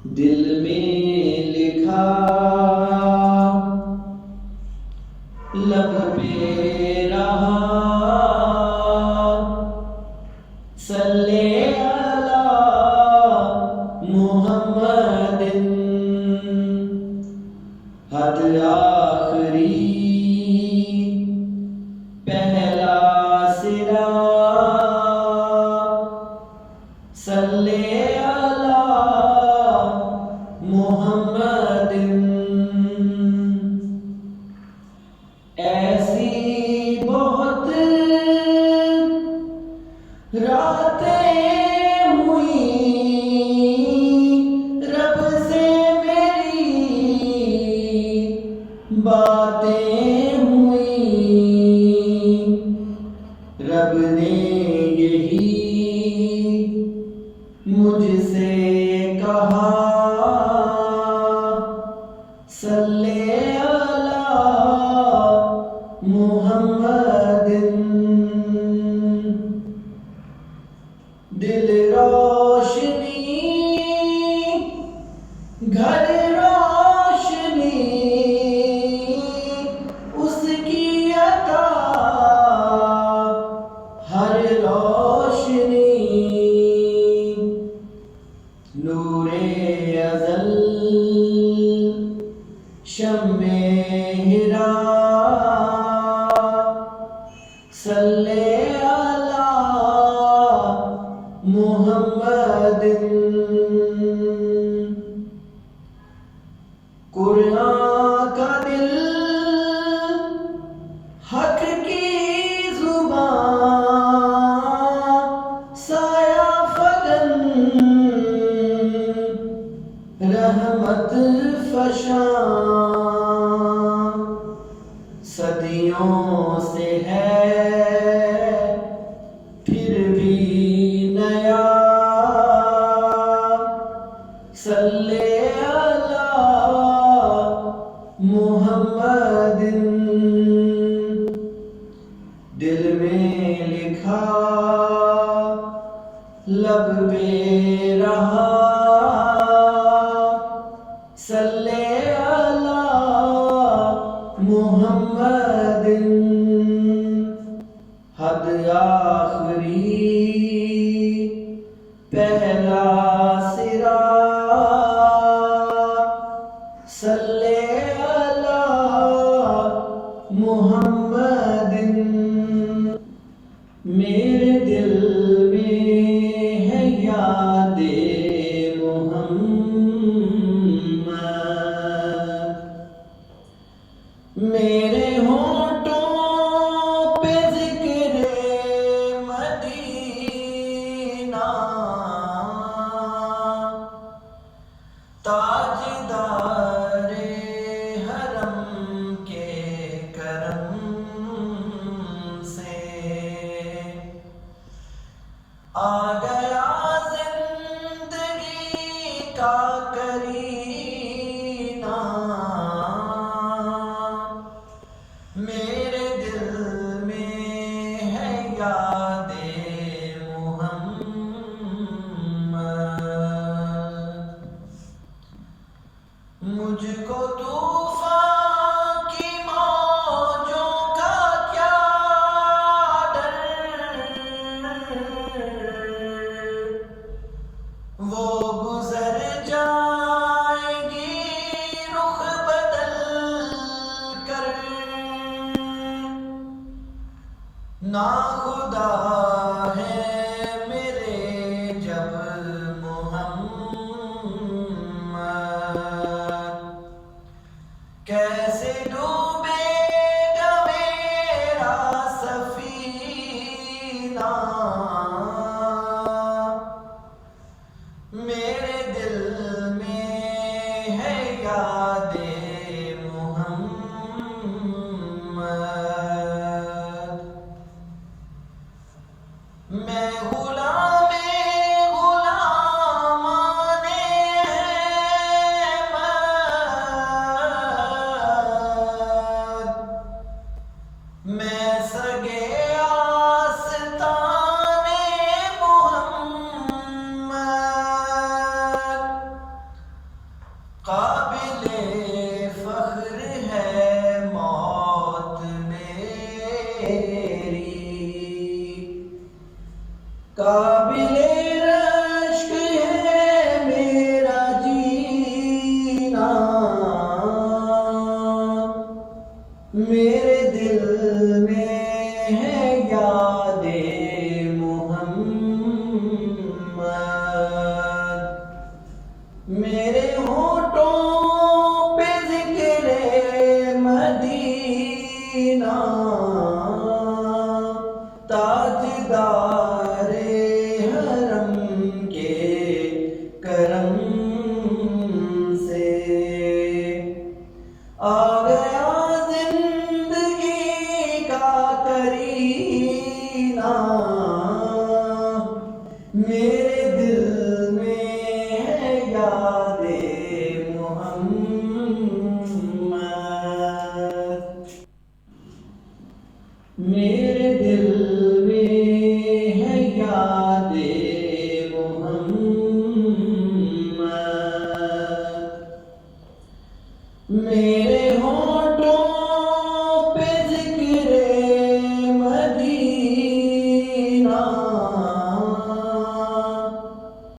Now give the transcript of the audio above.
دل میں لکھا لب پہ رہا صلی علی محمد حد آخری پہلا سرا صلی علی محمد ایسی بہت راتیں ہوئی رب سے میری باتیں ہوئی رب نے یہی مجھ سے کہا صلی علی محمد دل روشنی گھر روشنی اس کی عطا ہر روشنی نور ازل شمع ہرا صلی علی محمد قرآن کا دل حق کی زبان سایہ فگن رحمت فشاں صدیوں سے ہے پھر بھی نیا صلی علی محمد دل میں لکھا لب پہ رہا صلی علی محمد حد آخری پہلا سرا صلی علی محمد میرے دل میں ہے یاد محمد میرے ہونٹوں پہ ذکر مدینہ تاجدار حرم کے کرم سے آ گیا زندگی کا کرینہ میرے دل میں ہے یاد محمد مجھ کو طوفان کی موجوں کا کیا ڈر وہ گزر جائیں گی رخ بدل کر نا خدا ہے میرے جب محمد کیسے ڈوبے گا میرا سفینہ میرے دل میں ہے یاد محمد میں غلام غلامان احمد میں سگے آستان محمد میرے ہونٹوں پہ ذکر مدینہ، تاجدار حرم کے کرم سے آ گیا زندگی کا کرینہ، میرے دل میں ہے یاد محمد، میرے دل